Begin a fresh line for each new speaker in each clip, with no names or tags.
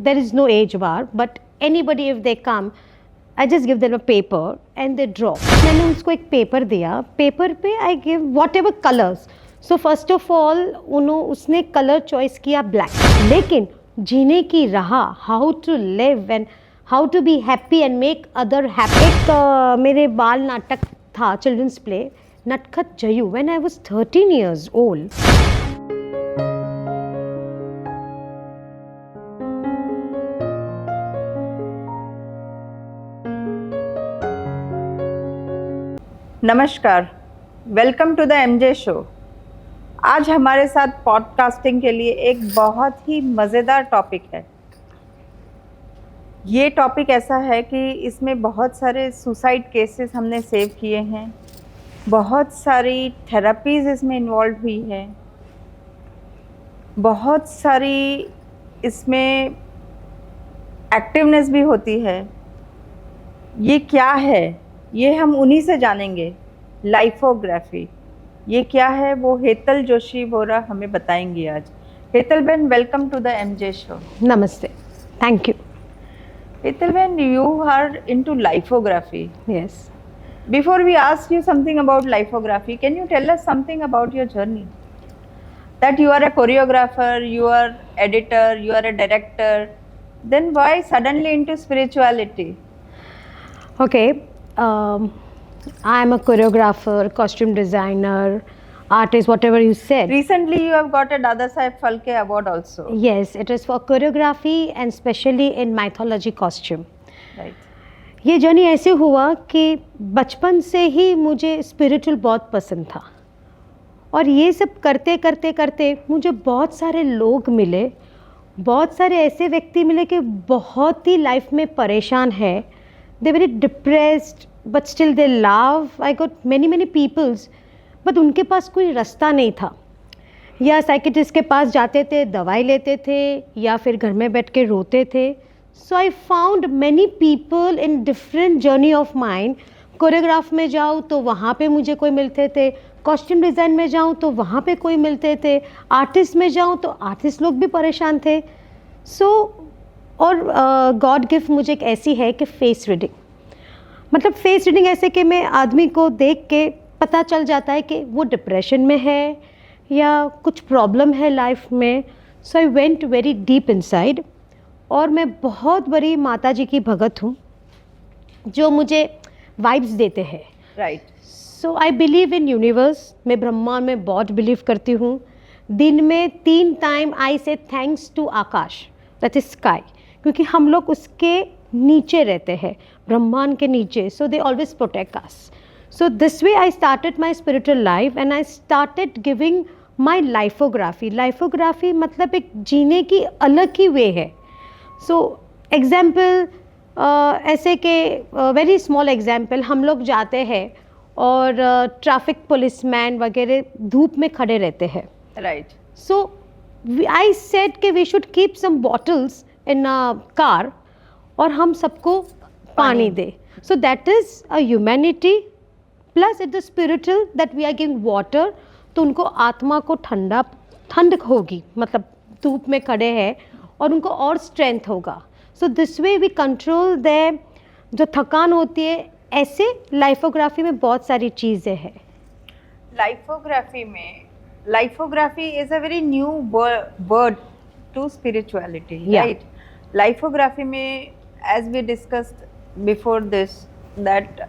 there is no age bar, but anybody if they come, I just give them a paper and they draw. मैंने उसको एक paper दिया, paper पे I give whatever colors. So first of all उसने colour choice किया black, लेकिन जीने की राह, how to live and how to be happy and make other happy. एक मेरे बाल नाटक था, चिल्ड्रंस प्ले, नटखट Jayu, when I was 13 years old.
नमस्कार, welcome to the MJ show. आज हमारे साथ पॉडकास्टिंग के लिए एक बहुत ही मज़ेदार टॉपिक है। ये टॉपिक ऐसा है कि इसमें बहुत सारे सुसाइड केसेस हमने सेव किए हैं, बहुत सारी थेरेपीज़ इसमें इन्वॉल्व हुई है, बहुत सारी इसमें एक्टिवनेस भी होती है। ये क्या है, ये हम उन्हीं से जानेंगे। लाइफोग्राफी ये क्या है वो हेतल जोशी बोरा हमें बताएंगी आज। हेतल बहन, welcome to the MJ show.
नमस्ते, थैंक यू।
हेतल बहन, you are into lifography.
Yes.
Before we ask you something about lithography, can you tell us something about your journey? That you are a choreographer, you are editor, you are a director, then why suddenly into spirituality?
Okay, I am a choreographer, costume designer, artist, whatever you said.
Recently you have got a Dada Saheb Phalke award also.
Yes, it is for choreography and especially in mythology costume.
Right.
ये journey ऐसे हुआ कि बचपन से ही मुझे spiritual बहुत पसंद था, और ये सब करते करते करते मुझे बहुत सारे लोग मिले, बहुत सारे ऐसे व्यक्ति मिले कि बहुत ही लाइफ में परेशान है, they very depressed but still they love. I got many peoples, but उनके पास कोई रास्ता नहीं था। या साइकियाट्रिस्ट के पास जाते थे, दवाई लेते थे, या फिर घर में बैठ के रोते थे। So I found many people in different journey of mine. Choreograph में जाऊँ तो वहाँ पे मुझे कोई मिलते थे, कॉस्ट्यूम डिज़ाइन में जाऊँ तो वहाँ पे कोई मिलते थे, आर्टिस्ट में जाऊँ तो आर्टिस्ट लोग भी परेशान थे। और गॉड गिफ्ट मुझे एक ऐसी है कि फेस रीडिंग, मतलब फेस रीडिंग ऐसे कि मैं आदमी को देख के पता चल जाता है कि वो डिप्रेशन में है या कुछ प्रॉब्लम है लाइफ में। So I went very deep inside, और मैं बहुत बड़ी माता जी की भगत हूँ जो मुझे वाइब्स देते हैं।
Right.
So I believe in universe. मैं ब्रह्मांड में बहुत बिलीव करती हूँ। दिन में 3 time I say thanks to Aakash, that is sky, क्योंकि हम लोग उसके नीचे रहते हैं, ब्रह्मांड के नीचे। So they always protect us. So this way I started my spiritual life and I started giving my lifography. Lifography मतलब एक जीने की अलग ही वे है। सो एग्ज़ाम्पल ऐसे के वेरी स्मॉल एग्जाम्पल, हम लोग जाते हैं और ट्रैफिक पुलिसमैन वगैरह धूप में खड़े रहते हैं।
राइट।
सो आई सेड कि we should keep some bottles in a car और हम सबको पानी दे। So that is a humanity plus it the spiritual that we are giving water. तो उनको आत्मा को ठंड होगी, मतलब धूप में खड़े हैं और उनको और स्ट्रेंथ होगा। So this way we control the जो थकान होती है। ऐसे लाइफोग्राफी में बहुत सारी चीज़ें हैं।
Lifography is a very new word to spirituality, right? Lifography में as we discussed before this that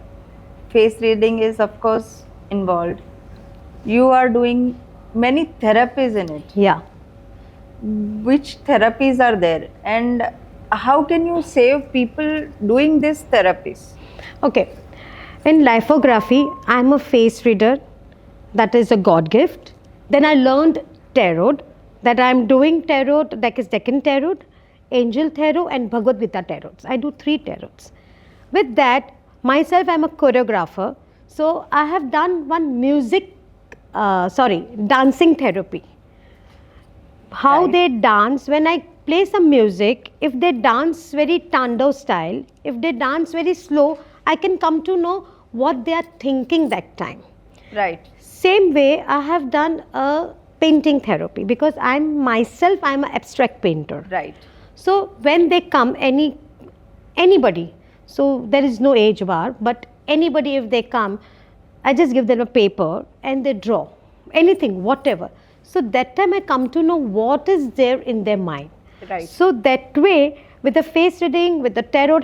face reading is of course involved. You are doing many therapies in it.
Yeah.
Which therapies are there, and how can you save people doing these therapies?
Okay. In lithography, I'm a face reader. That is a God gift. Then I learned tarot. That I'm doing tarot, that is Deccan tarot, Angel tarot, and Bhagavad Gita tarots. I do 3 tarots. With that, myself, I'm a choreographer. So I have done one dancing therapy. How
Right.
they dance, when I play some music, if they dance very Tandav style, if they dance very slow, I can come to know what they are thinking that time.
Right.
Same way, I have done a painting therapy because I'm an abstract painter.
Right.
So when they come, anybody, so there is no age bar, but anybody if they come, I just give them a paper and they draw anything, whatever. So that time I come to know what is there in their mind.
Right.
So that way, with the face reading, with the tarot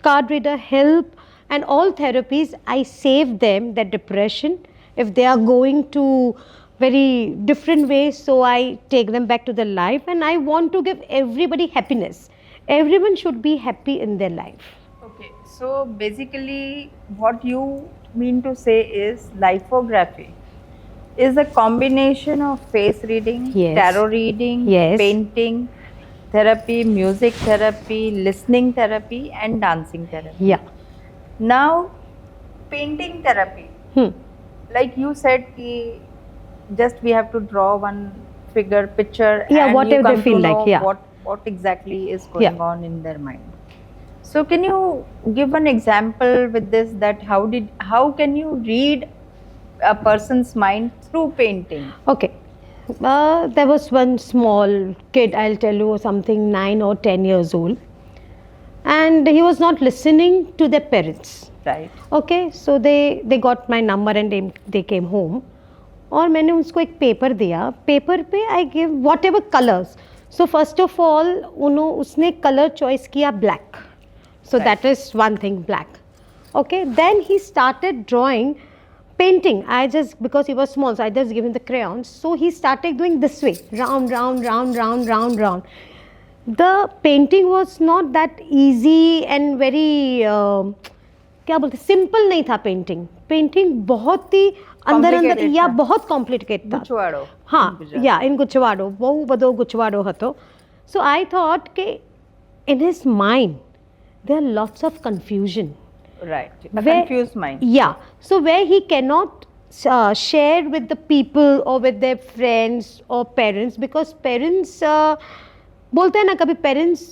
card reader help, and all therapies, I save them that depression. If they are going to very different ways, so I take them back to the life, and I want to give everybody happiness. Everyone should be happy in their life.
Okay, so basically, what you mean to say is lithography is a combination of face reading,
Yes.
tarot reading,
Yes.
painting therapy, music therapy, listening therapy, and dancing therapy.
Yeah.
Now, painting therapy, like you said, ki just we have to draw one figure, picture,
Yeah,
and
whatever
you
they
come
feel
to
like,
know
yeah.
what exactly is going
Yeah.
on in their mind. So, can you give an example with this? That how can you read a person's mind through painting?
Okay. There was one small kid, I'll tell you something, 9 or 10 years old, and he was not listening to their parents.
Right.
Okay, so they got my number and they came home. और मैंने उसको एक paper दिया. Paper पे I give whatever colours. So first of all उसने colour choice किया black. So that is one thing black. Okay, then he started drawing painting. I just, because he was small, so I just gave him the crayons. So he started doing this way, round, round, round, round, round, round. The painting was not that easy and very क्या बोलते, simple नहीं था painting. Painting बहुत ही अंदर अंदर या बहुत complicated था.
गुचवाड़ो.
हाँ, या इन गुचवाड़ो બહુ બધો ગુચવાડો હતો. So I thought કે in his mind there are lots of confusion.
Right. A confused mind.
Yeah. So where he cannot share with the people or with their friends or parents, because parents बोलते हैं ना, कभी parents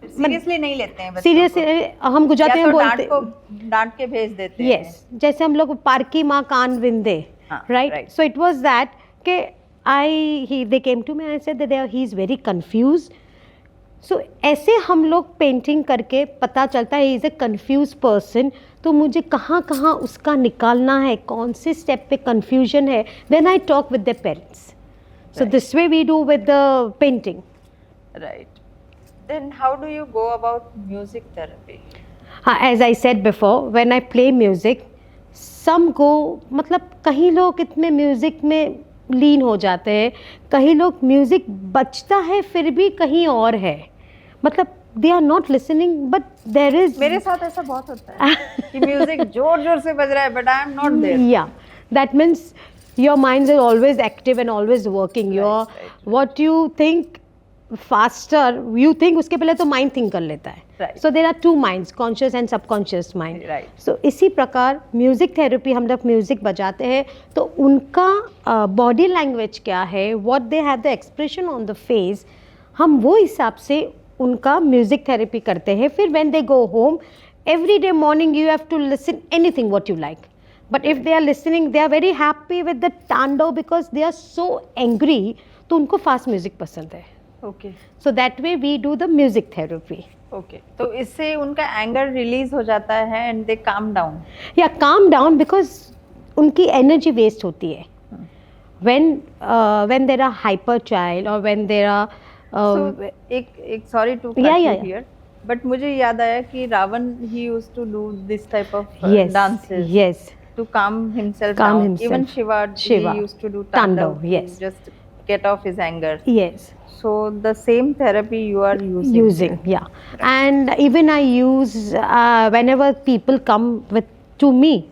seriously नहीं लेते हैं.
Seriously हम गुजराती में बोलते
हैं, डांट के भेज देते हैं.
यस, जैसे हम लोग पारकी माँ कान विंदे, right. So it was that के they came to me, I said that he is very confused. सो ऐसे हम लोग पेंटिंग करके पता चलता है he is a confuse person. तो मुझे कहाँ कहाँ उसका निकालना है, कौन से स्टेप पे कंफ्यूजन है, then I talk with the parents. So this way we do with the painting.
Right. Then how do you go about music therapy?
As I said before, when I play music, some go, मतलब कहीं लोग इतने music में लीन हो जाते हैं, कहीं लोग म्यूज़िक बजता है फिर भी कहीं और है, मतलब they are not listening, but there is.
मेरे साथ ऐसा बहुत होता है कि म्यूजिक जोर जोर से बज रहा है, but I am not there.
Yeah, that means your minds are always active and always working. What you think faster, you think उसके पहले तो माइंड थिंक कर लेता है.
Right.
So there are two minds, conscious and subconscious mind.
Right.
So इसी प्रकार music therapy, हम जब म्यूजिक बजाते हैं तो उनका बॉडी लैंग्वेज क्या है, what they have the expression on the face, हम वो हिसाब से उनका म्यूजिक थेरेपी करते हैं. फिर when they go home, every day morning you have to listen anything what you like. But if they are listening, they are very happy with the तांडव because they are so angry. तो उनको fast music पसंद है.
Okay.
So that way we do the music therapy.
Okay. तो इससे उनका anger release हो जाता है and they calm down.
Yeah, calm down because उनकी energy waste होती है. When there are hyper child or when there are
So एक sorry to cut you here, but मुझे याद आया कि Ravan he used to do this type of
yes,
dances.
Yes.
To calm himself
Calm
down.
himself.
Even Shiva he used to do
Tandav,
to
yes.
just get off his anger.
Yes.
So the same therapy you are using.
Yeah. And even I use whenever people come to me,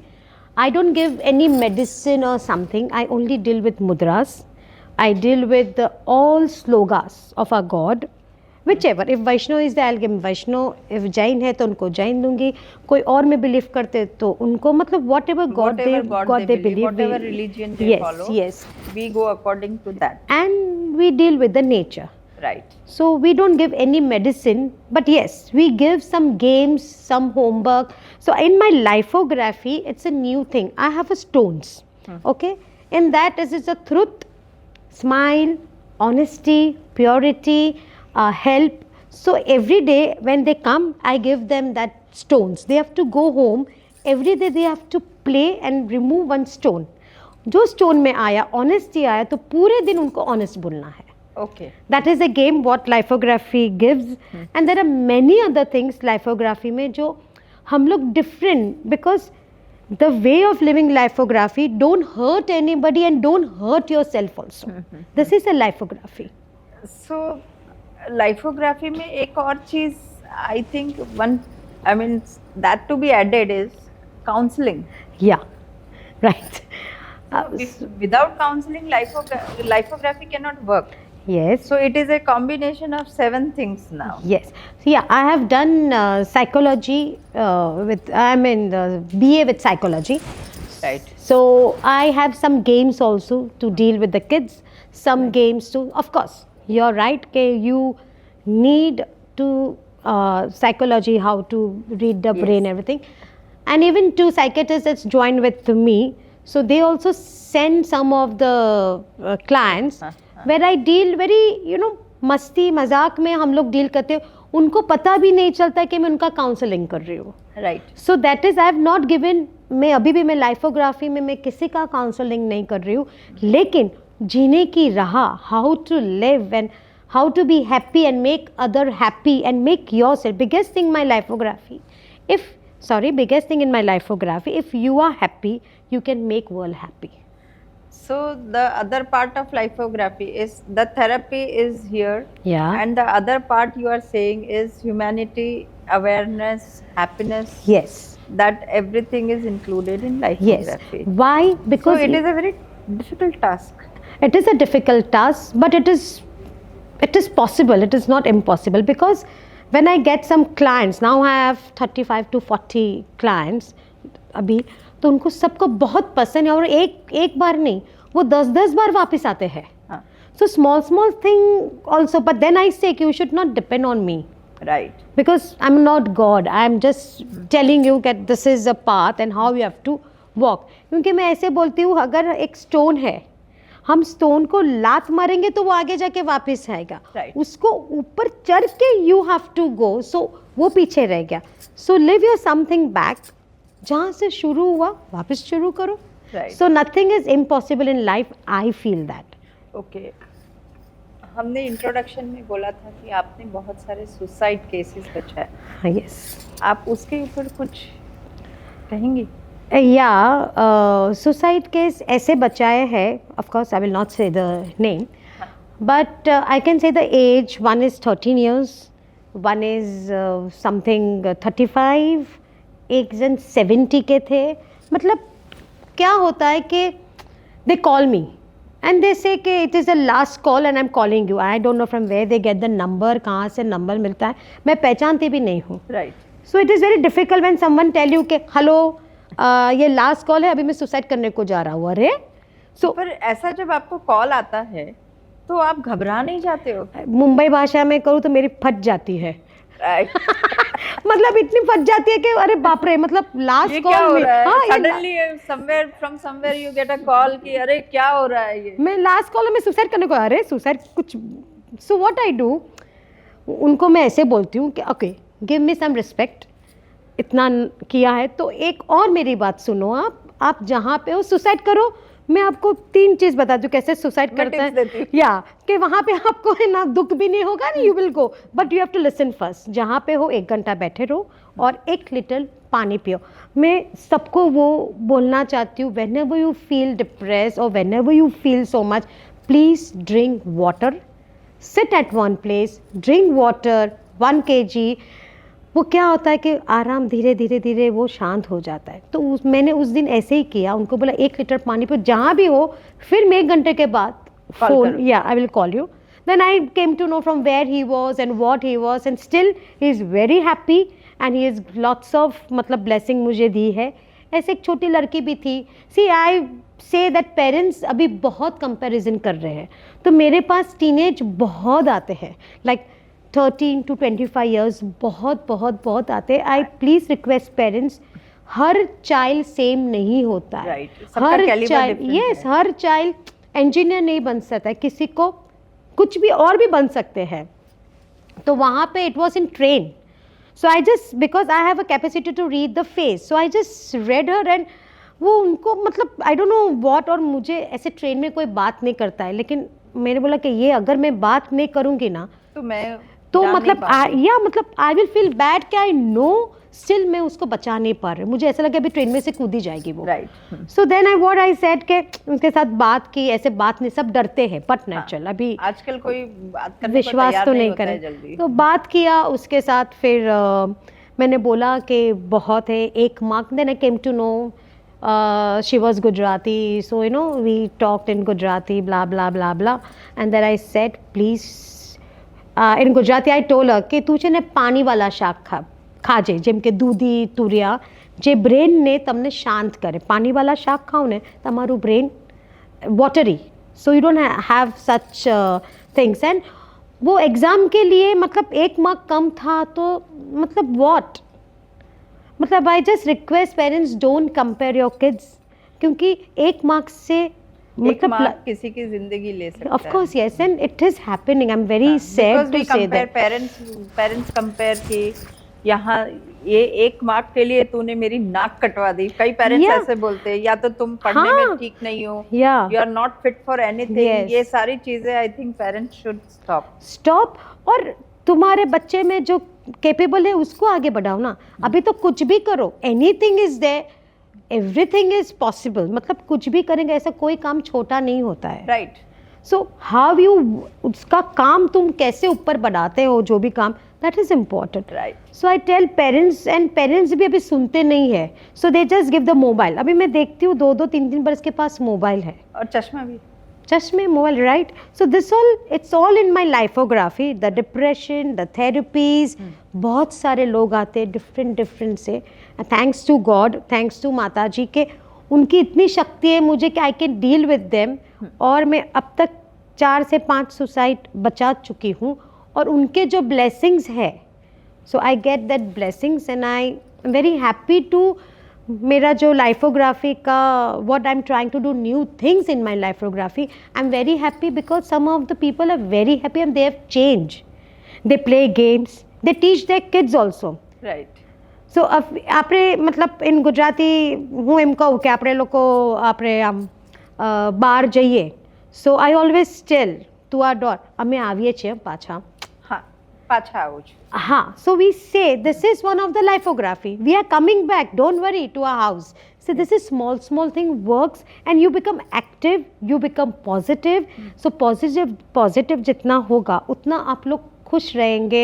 I don't give any medicine or something. I only deal with mudras. I deal with all slogas of our God. Whichever. If Vaishno is there, I'll give Vaishno. If Jain है तो उनको Jain दूंगी. कोई और में believe करते तो उनको, मतलब whatever God they believe.
Whatever religion they follow.
Yes.
We go according to that.
And we deal with the nature.
Right.
So we don't give any medicine, but yes, we give some games, some homework. So in my lithography, it's a new thing. I have a stones. Okay. In that is a truth, smile, honesty, purity, help. So every day when they come, I give them that stones. They have to go home. Every day they have to play and remove one stone. जो stone में आया, honesty आया, तो पूरे दिन उनको honest बोलना है.
Okay.
That is a game what lithography gives. And there are many other things lithography में जो हम लोग different, because the way of living lithography, don't hurt anybody and don't hurt yourself also. This is a lithography.
So lithography में एक और चीज I think that to be added is counseling.
Yeah, right.
Without counseling, lithography cannot work.
Yes.
So it is a combination of 7 things now.
Yes. So yeah, I have done psychology the BA with psychology.
Right.
So I have some games also to deal with the kids. Some games to, of course, you're right. You need to psychology, how to read the brain, everything. And even 2 psychiatrists that's joined with me. So they also send some of the clients where I deal very, मस्ती मजाक में हम लोग deal करते हैं. उनको पता भी नहीं चलता कि मैं उनका काउंसलिंग कर रही हूँ.
Right.
So that is I have not given. मैं अभी भी मैं लाइफोग्राफी में मैं किसी का काउंसलिंग नहीं कर रही हूँ, लेकिन जीने की राह, how to live and how to be happy and make other happy and make yourself. Biggest thing in my lithography, if you are happy, you can make world happy.
So the other part of lithography is the therapy is here.
Yeah.
And the other part you are saying is humanity, awareness, happiness.
Yes.
That everything is included in
Yes.
lithography.
Why? Because
So it is a very difficult task.
it is a difficult task, but it is possible. It is not impossible, because when I get some clients, now I have 35 to 40 clients अभी, तो उनको सबको बहुत पसंद है और एक बार नहीं, वो 10 बार वापस आते हैं. So small thing also, but then I say you should not depend on me.
Right.
Because I'm not God. I'm just telling you that this is a path and how you have to walk. क्योंकि मैं ऐसे बोलती हूँ, अगर एक stone है, हम stone को लात मारेंगे तो वो आगे जाके वापस आएगा.
Right.
उसको ऊपर चढ़ के you have to go. So वो पीछे रह गया. So live your something back. जहाँ से शुरू हुआ वापस शुरू करो.
Right.
So nothing is impossible in life. I feel that.
Okay. हमने इंट्रोडक्शन में बोला था कि आपने बहुत सारे सुसाइड केसेस बचाए.
Yes.
आप उसके ऊपर कुछ कहेंगी?
सुसाइड केस ऐसे बचाए हैं. Of course, I will not say the name, but I can say the age. One is 13 years, one is something 35, एक जन 70 के थे. मतलब क्या होता है कि they call me and they say कि it is the last call and I'm calling you. I don't know from where they get the number, कहाँ से नंबर मिलता है, मैं पहचानती भी नहीं हूँ.
Right.
So it is very difficult when someone tell you कि hello, ये लास्ट कॉल है, अभी मैं सुसाइड करने को जा रहा हूँ. अरे
पर ऐसा जब आपको कॉल आता है तो आप घबरा नहीं जाते हो?
मुंबई भाषा में करूँ तो मेरी फट जाती है.
Right.
मतलब इतनी फट जाती है कि अरे बाप रे, मतलब लास्ट कॉल में
suddenly somewhere from somewhere you get a call कि अरे क्या हो रहा है ये,
मैं लास्ट कॉल में सुसाइड करने को, अरे सुसाइड कुछ. सो व्हाट आई डू, उनको मैं ऐसे बोलती हूँ कि okay give me some respect, इतना किया है तो एक और मेरी बात सुनो. आप जहाँ पे हो सुसाइड करो. मैं आपको 3 चीज़ बता दूँ कैसे सुसाइड करते हैं. या कि वहाँ पे आपको है ना दुख भी नहीं होगा, you will go, but you have to listen first. जहाँ पे हो 1 घंटा बैठे रहो और 1 लीटर पानी पियो. मैं सबको वो बोलना चाहती हूँ, whenever you feel depress और whenever you feel so much, please drink water, sit at one place, drink water 1 kg. वो क्या होता है कि आराम धीरे धीरे धीरे वो शांत हो जाता है. तो मैंने उस दिन ऐसे ही किया, उनको बोला 1 लीटर पानी पियो जहाँ भी हो, फिर मैं 1 घंटे के बाद फोन, या I will call you. Then I came to know from where he was and what he was and still he is very happy and he is lots of मतलब ब्लेसिंग मुझे दी है. ऐसे एक छोटी लड़की भी थी. सी आई से दैट पेरेंट्स अभी बहुत कंपैरिजन कर रहे हैं, तो मेरे पास टीनेज बहुत आते हैं, लाइक 13 to 25 years बहुत आते हैं. आई प्लीज़ रिक्वेस्ट पेरेंट्स, हर चाइल्ड सेम नहीं होता है. हर चाइल्ड, यस, हर चाइल्ड इंजीनियर नहीं बन सकता है, किसी को कुछ भी और भी बन सकते हैं. तो वहाँ पे it was in train. So I just because I have a capacity to read the face, so I just read her and वो उनको मतलब आई डोंट नो व्हाट, और मुझे ऐसे ट्रेन में कोई बात नहीं करता है, लेकिन मैंने बोला कि ये अगर मैं बात नहीं करूँगी ना
तो मैं
तो
जान नहीं
मतलब
पाऊंगी।
या मतलब आई विल फील बैड कि आई नो स्टिल मैं उसको बचा नहीं पा रही, मुझे ऐसा लगा अभी ट्रेन में से कूदी जाएगी वो.
Right.
So then I said के उसके साथ बात की, ऐसे बात नहीं, सब डरते हैं बट नेचुरल, अभी
आजकल कोई बात करने को
विश्वास
तैयार
तो
नहीं
नहीं
होता है
करें.
जल्दी.
तो बात किया उसके साथ, फिर मैंने बोला कि बहुत है, एक mark. Then I came to know she was Gujarati, so you know we talked in Gujarati, blah blah blah blah, and then I said please in Gujarati I told her કે તું છે ને પાણી વાળા શાક ખાજે, જેમ કે દૂધી તુરિયા, જે બ્રેનને તમને શાંત કરે. પાણીવાળા શાક ખાઓ ને તમારું brain watery, so you don't have such things. And वो एग्ज़ाम के लिए मतलब एक मार्क कम था तो मतलब व्हाट, मतलब I just request parents don't compare your kids, क्योंकि एक मार्क्स से
एक
मतलब
मार्क किसी की जिंदगी ले सकता है.
Of course yes, and it is happening. I am very sad to say that.
Parents compare की यहाँ ये एक मार्क के लिए तूने मेरी नाक कटवा दी. कई पेरेंट्स
Yeah.
ऐसे बोलते हैं, या तो तुम पढ़ने
हाँ.
में ठीक नहीं हो,
Yeah.
You are not fit for anything.
Yes.
ये सारी चीजें I think parents should
stop. और तुम्हारे बच्चे में जो कैपेबल है उसको आगे बढ़ाओ ना. अभी तो कुछ भी करो, anything is there, everything is possible. मतलब कुछ भी करेंगे, ऐसा कोई काम छोटा नहीं होता है.
राइट.
सो हाउ यू उसका काम तुम कैसे ऊपर बढ़ाते हो, जो भी काम, that is important.
Right.
So I tell parents, and parents भी अभी सुनते नहीं है, so they just give the mobile. अभी मैं देखती हूँ 2-2, 3-3 बरस के पास मोबाइल है,
और चश्मा भी.
चश्मे, mobile, right. So this all it's all in my lifography. The depression, the therapies, बहुत सारे लोग आते हैं डिफरेंट से. Thanks to God, thanks to Mata ji के उनकी इतनी शक्ति है मुझे कि I can deal with them. और मैं अब तक 4 से 5 सुसाइड बचा चुकी हूँ, और उनके जो ब्लेसिंग्स है, so I get that blessings and I am very happy too. मेरा जो लाइफोग्राफी का what I am trying to do new things in my lifography, I am very happy because some of the people are very happy and they have change. They play games, they teach their kids also.
Right.
So આપણે मतलब इन गुजराती હું એમ કહું કે આપણે લોકો આપણે આમ બહાર જઈએ, so I always tell to આર ડોટ અમે આવીએ છીએ પાછા.
હા, પાછા આવું છું.
हाँ, so we say this is one of the lithography. We are coming back. Don't worry, to our house. So this is small thing works, and you become active. You become positive. So positive जितना होगा उतना आप लोग खुश रहेंगे,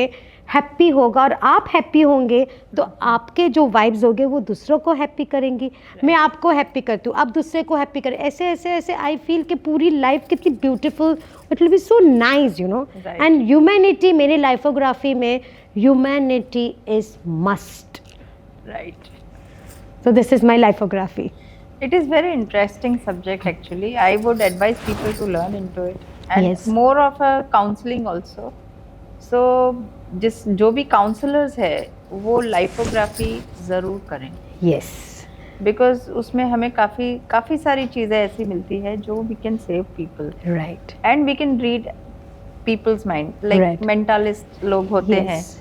happy होगा, और आप हैप्पी होंगे तो आपके जो वाइब्स होंगे वो दूसरों को हैप्पी करेंगी. मैं आपको हैप्पी करती हूँ, आप दूसरे को हैप्पी करें. ऐसे ऐसे ऐसे आई फील कि पूरी लाइफ कितनी beautiful, it will be so nice, you know. And humanity, मेरी लाइफोग्राफी में humanity is must.
Right.
So this is my lithography.
It is very interesting subject actually. I would advise people to learn into it, and
Yes.
more of a counseling also. So जो भी counsellors है वो लाइफोग्राफी ज़रूर करें.
Yes.
Because उसमें हमें काफ़ी सारी चीज़ें ऐसी मिलती है जो we can save people.
Right.
And we can read people's mind. Like
Right.
Mentalist लोग होते हैं,
Yes.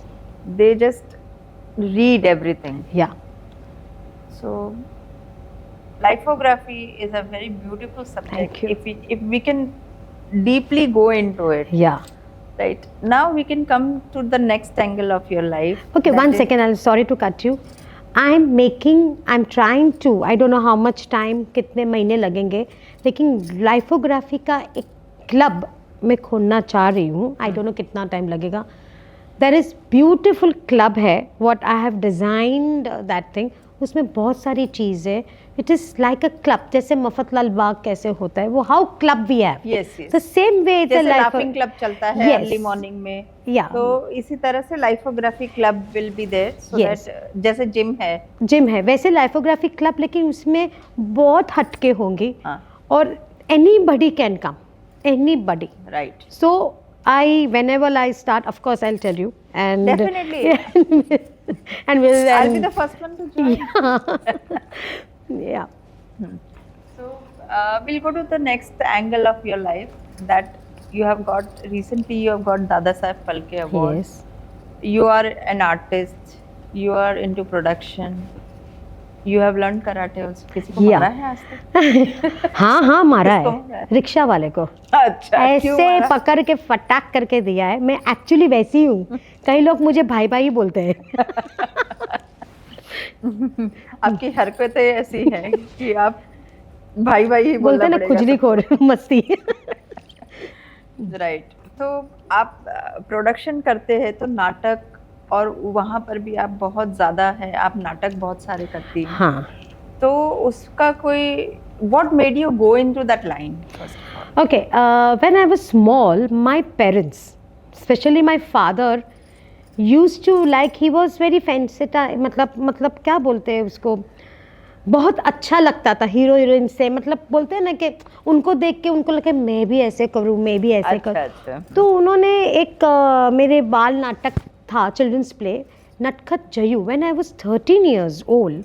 They just read everything.
Yeah.
So lithography is a very beautiful subject.
Thank you.
If we can deeply go into it.
Yeah.
Right. Now we can come to the next angle of your life.
Okay,
That
one
is-
second. I'm sorry to cut you. I'm trying to, I don't know how much time, कितने महीने लगेंगे, लेकिन लाइफोग्राफी का एक club मैं खोलना चाह रही हूँ. आई डोंट नो कितना टाइम लगेगा. देयर इज़ ब्यूटिफुल क्लब है, what I have designed that thing. उसमें बहुत सारी चीज़ें, it is like a club. जैसे मफतलाल बाग कैसे होता है, वो how club we have,
Yes, yes.
The same way it's a
जैसे
लाइफ.
लाफिंग क्लब चलता है
Yes.
अर्ली मॉर्निंग में.
Yeah.
तो इसी तरह से lifography club will be there. So
Yes.
That जैसे जिम है.
जिम है वैसे लाइफोग्राफी क्लब, लेकिन उसमें बहुत हटके होंगी.
हाँ.
और anybody can come, anybody.
Right.
So whenever I start, of course I'll tell you, and
Definitely.
and we'll
I'll be the first one to join.
yeah.
So we'll go to the next angle of your life that you have got recently. You have got Dada Saheb Phalke Award.
Yes.
you are an artist, you are into production, you have learned karate also. किसी को
Yeah.
मारा है आज तक?
हाँ हाँ मारा
किसको
है,
मारा है?
रिक्शा वाले को
अच्छा, क्यों
ऐसे
मारा?
पकड़ के फटाक करके दिया है। मैं एक्चुअली वैसी हूँ, कई लोग मुझे भाई भाई बोलते हैं।
आपकी हरकतें ऐसी हैं कि आप भाई भाई ही
बोलते
बोलना
हैं ना
पड़ेगा
खुजली खोर मस्ती।
राइट। तो आप प्रोडक्शन करते हैं तो नाटक, और वहाँ पर भी आप बहुत ज़्यादा है, आप नाटक बहुत सारे करती हैं।
हाँ,
तो उसका कोई what made you go into that line first of all?
okay. When I was small, my parents, especially my father, used to like, he was very fancy, मतलब क्या बोलते हैं उसको, बहुत अच्छा लगता था हीरो हीरोइन से, मतलब बोलते हैं ना कि उनको देख के उनको लगे मैं भी ऐसे करूँ, मैं भी ऐसे
अच्छा
करूँ।
अच्छा।
तो उन्होंने एक मेरे बाल नाटक था, चिल्ड्रंस प्ले, नटखट Jayu, when I was 13 years old,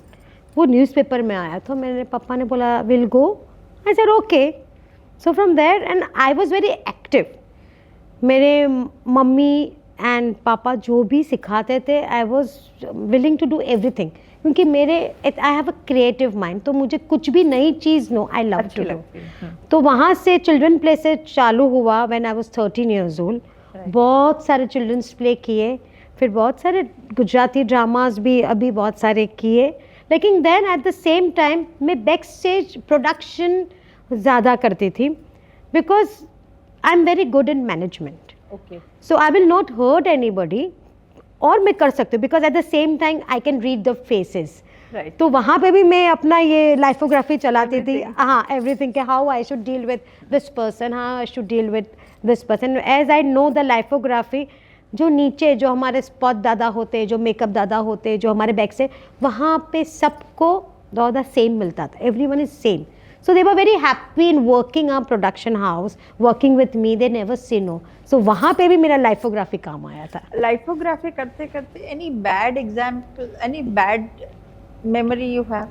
वो न्यूज़पेपर में आया। तो मेरे पापा ने बोला will go, I said okay. So from there and I was very active. मेरे मम्मी एंड पापा जो भी सिखाते थे, I was willing to do everything, क्योंकि मेरे I have a creative mind, तो मुझे कुछ भी नई चीज़ नो आई लव
अच्छी
टू डू।
लगती है।
तो वहाँ से चिल्ड्रन प्ले से चालू हुआ when I was 13 years old।
Right.
बहुत सारे चिल्ड्रंस प्ले किए, फिर बहुत सारे गुजराती ड्रामास भी अभी बहुत सारे किए, लेकिन then at the same time मैं बैक स्टेज प्रोडक्शन ज़्यादा करती थी, because I am very good in management.
Okay.
So I will not hurt anybody, और मैं कर सकती हूँ because at the same time I can read the faces.
Right.
तो वहाँ पे भी मैं अपना ये लाइफोग्राफी चलाती थी।
Everything.
हाँ, एवरीथिंग के how I should deal with this person, हाँ I should deal with this person, as I know the lifography. जो नीचे जो हमारे स्पॉट दादा होते, जो मेकअप दादा होते, जो हमारे बैक से, वहाँ पे सबको द सेम मिलता था, everyone is same. So they were very happy in working a production house, working with me, they never say no. So वहाँ पे भी मेरा लाइफोग्राफी काम आया था।
लाइफोग्राफी करते करते any bad example, any bad memory you have?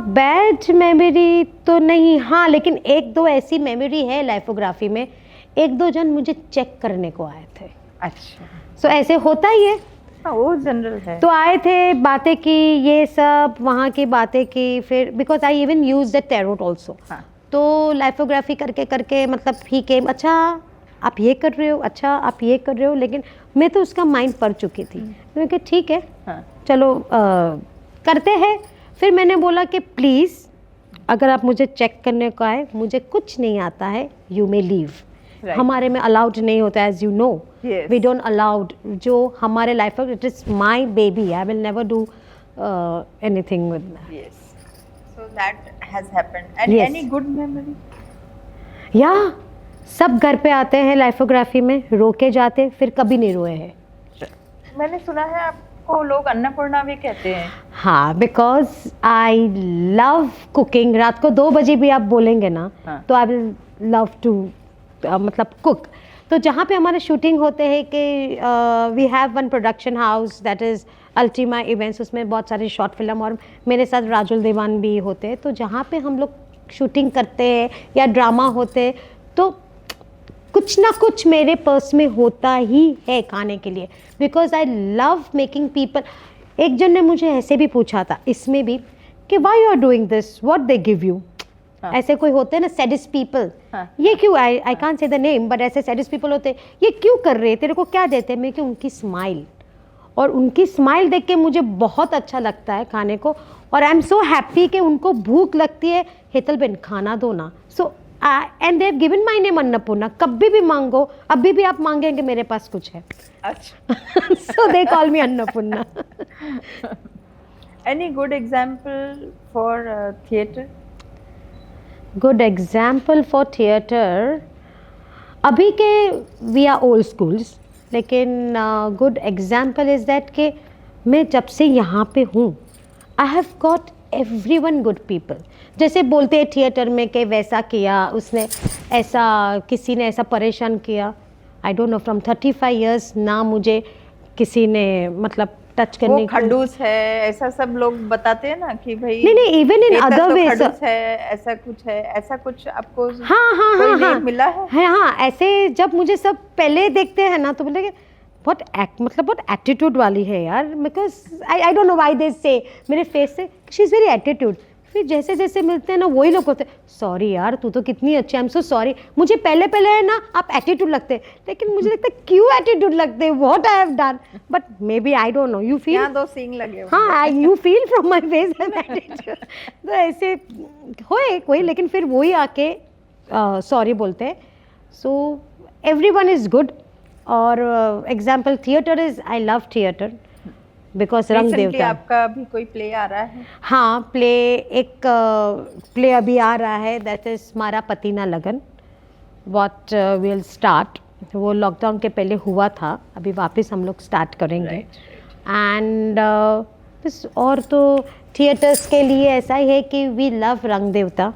Bad memory तो नहीं, हाँ, लेकिन एक दो ऐसी मेमोरी है लाइफोग्राफी में। एक दो जन मुझे चेक करने को आए थे।
अच्छा।
सो ऐसे होता ही है।
हाँ, वो जनरल है।
तो आए थे, बातें की, ये सब वहाँ की बातें की, फिर because I even use the tarot also.
हाँ।
तो लाइफोग्राफी करके करके मतलब ही केम, अच्छा आप ये कर रहे हो, अच्छा आप ये कर रहे हो, लेकिन मैं तो उसका माइंड पढ़ चुकी थी। मैंने कहा ठीक है,
हाँ।
चलो करते हैं। फिर मैंने बोला कि प्लीज़ अगर आप मुझे चेक करने को आए, मुझे कुछ नहीं आता है, यू मे लीव।
Right.
हमारे में अलाउड नहीं होता, as you know,
Yes.
We don't allowed. जो हमारे लाइफ में, it is my baby, I will never do anything with.
Yes. So that has happened. And
Yes.
any good memory?
या सब घर पे आते हैं लाइफोग्राफी में, रो के जाते, फिर कभी नहीं रोए हैं।
मैंने सुना है आपको लोग अन्नपूर्णा भी कहते हैं।
हाँ, बिकॉज आई लव कुकिंग। रात को 2 बजे भी आप बोलेंगे ना,
हाँ.
तो आई विल लव टू मतलब कुक। तो जहाँ पे हमारे शूटिंग होते हैं कि we have one production house that is Ultima Events, उसमें बहुत सारी शॉर्ट फिल्म, और मेरे साथ राजुल देवान भी होते हैं। तो जहाँ पे हम लोग शूटिंग करते हैं या ड्रामा होते हैं, तो कुछ ना कुछ मेरे पर्स में होता ही है खाने के लिए, because I love making people. एक जन ने मुझे ऐसे भी पूछा था इसमें भी कि why you are doing this, what they give you.
हाँ.
ऐसे कोई होते हैं ना सैडिस्ट पीपल,
हाँ.
ये क्यों, I can't say the name, but ऐसे सैडिस्ट पीपल होते हैं, ये क्यों कर रहे हैं, तेरे को क्या देते हैं। मैं कि उनकी स्माइल, और उनकी स्माइल देख के मुझे बहुत अच्छा लगता है खाने को, और आई एम सो हैप्पी कि उनको भूख लगती है, हेतल बेन खाना दो ना। So and they have given my name Annapurna, कभी भी मांगो, अभी भी आप मांगेंगे मेरे पास कुछ है।
अच्छा।
So they call me Annapurna.
Any good example for theatre?
Good example for theatre, अभी के वी आर ओल्ड स्कूल्स, लेकिन गुड एग्जाम्पल इज़ दैट कि मैं जब से यहाँ पे हूँ, I have got everyone good people. जैसे बोलते हैं थिएटर में कि वैसा किया उसने, ऐसा किसी ने ऐसा परेशान किया, आई डोंट नो, फ्रॉम 35 years ना मुझे किसी ने मतलब टच करने
वो खड़ूस है, ऐसा सब लोग बताते हैं ना कि भाई
नहीं, इवन इन अदर वेज,
खड़ूस है, ऐसा कुछ है, ऐसा कुछ आपको
हाँ हाँ
कोई
हाँ
name
हाँ
मिला है?
हाँ, ऐसे जब मुझे सब पहले देखते हैं ना, तो बोलेंगे बहुत मतलब बहुत एटीट्यूड वाली है यार, because I don't know why they से मेरे फेस से शी इज़ वेरी एटीट्यूड। फिर जैसे जैसे मिलते हैं ना वही लोग होते हैं, सॉरी यार तू तो कितनी अच्छी, आई एम सो सॉरी। मुझे पहले पहले है ना आप एटीट्यूड लगते हैं, लेकिन मुझे लगता है क्यों एटीट्यूड लगते हैं, what I have done, but maybe I don't know, you feel.
यहाँ 2 सींग लगे हुए
हाँ, you feel from my face attitude. तो ऐसे होए कोई, लेकिन फिर वही आके सॉरी बोलते हैं। So everyone is good. और example theatre is, I love theatre because रंग
Recently
देवता।
आपका भी कोई प्ले आ रहा है?
हाँ, एक प्ले अभी आ रहा है, दैट इज़ मारा पति ना लगन, व्हाट विल स्टार्ट। वो लॉकडाउन के पहले हुआ था, अभी वापस हम लोग स्टार्ट करेंगे। एंड बस, और तो थिएटर्स के लिए ऐसा ही है कि वी लव रंग देवता।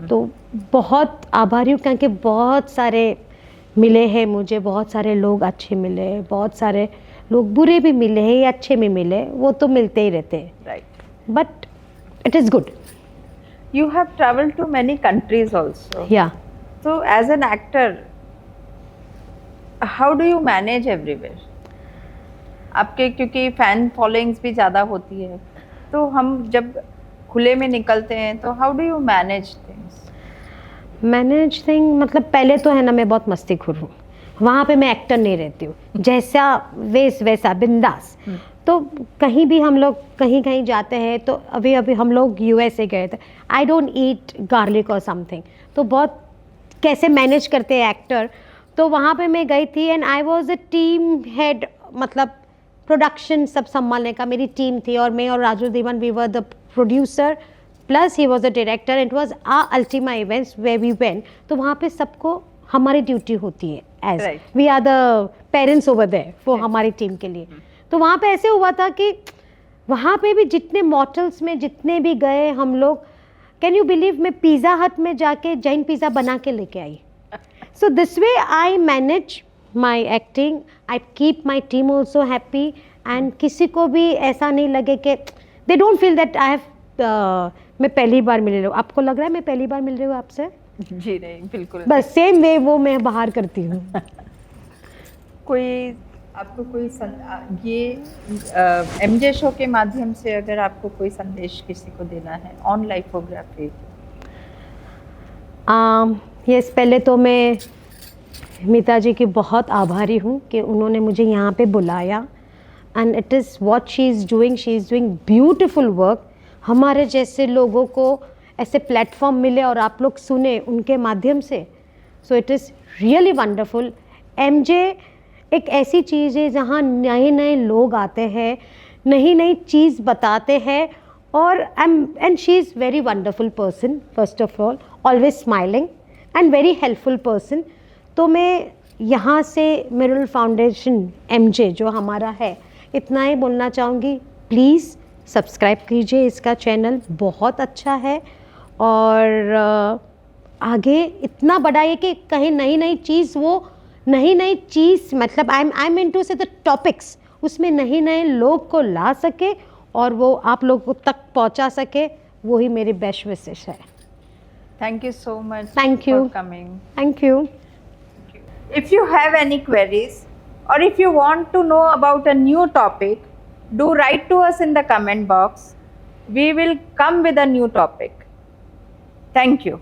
तो बहुत आभारी हूँ, क्योंकि बहुत सारे मिले हैं मुझे, बहुत सारे लोग अच्छे मिले, बहुत सारे लोग बुरे भी मिले हैं या अच्छे भी मिले, वो तो मिलते ही रहते हैं,
Right.
But it is good.
You have traveled to many countries also.
या
So as an actor, how do you manage everywhere? आपके क्योंकि फैन फॉलोइंग्स भी ज़्यादा होती है, तो हम जब खुले में निकलते हैं तो how do you manage things?
Manage thing मतलब पहले तो है ना, मैं बहुत मस्तीखोर हूँ, वहाँ पे मैं एक्टर नहीं रहती हूँ, जैसा वैसा बिंदास। तो कहीं भी हम लोग कहीं कहीं जाते हैं, तो अभी अभी हम लोग यूएसए गए थे, आई डोंट ईट गार्लिक और समथिंग, तो बहुत कैसे मैनेज करते हैं एक्टर। तो वहाँ पे मैं गई थी and I was a team head, मतलब प्रोडक्शन सब संभालने का मेरी टीम थी, और मैं और Raju Devan we were the producer plus he was the director. It was a Ultima Events way we went. तो वहाँ पे सबको हमारी ड्यूटी होती है, as we are the parents over there for हमारी टीम के लिए। तो वहाँ पे ऐसे हुआ था कि वहाँ पे भी जितने मॉडल्स में जितने भी गए हम लोग, कैन यू बिलीव, मैं पिज़्ज़ा हट में जाके जैन पिज़्ज़ा बना के लेके आई। So this way I manage my acting, I keep my team also happy, and किसी को भी ऐसा नहीं लगे कि they don't feel that I have, मैं पहली बार मिल रही हूँ, आपको लग रहा है मैं पहली बार मिल रही हूँ आपसे,
जी नहीं, बिल्कुल।
बस सेम वे वो मैं बाहर करती हूँ।
कोई आपको कोई ये एमजे शो के माध्यम से अगर आपको कोई संदेश किसी को देना है ऑन लाइफोग्राफी?
यस, पहले तो मैं मीता जी की बहुत आभारी हूँ कि उन्होंने मुझे यहाँ पे बुलाया, and it is what she is doing beautiful work. हमारे जैसे लोगों को ऐसे प्लेटफॉर्म मिले और आप लोग सुने उनके माध्यम से, so it is really wonderful. MJ एक ऐसी चीज़ है जहाँ नए नए लोग आते हैं, नई नई चीज़ बताते हैं, और and she is very wonderful person, first of all always smiling and very helpful person. तो मैं यहाँ से मिरल फाउंडेशन एमजे जो हमारा है, इतना ही बोलना चाहूँगी, प्लीज़ सब्सक्राइब कीजिए इसका चैनल, बहुत अच्छा है, और आगे इतना बढ़ाइए कि कहीं नई नई चीज़, वो नई नई चीज़, मतलब आई एम इनटू से द टॉपिक्स, उसमें नए नए लोग को ला सके और वो आप लोगों तक पहुंचा सके, वही मेरी बेस्ट विशेष है।
Thank you so much
Thank you.
for coming.
Thank you.
If you have any queries or if you want to know about a new topic, do write to us in the comment box. We will come with a new topic. Thank you.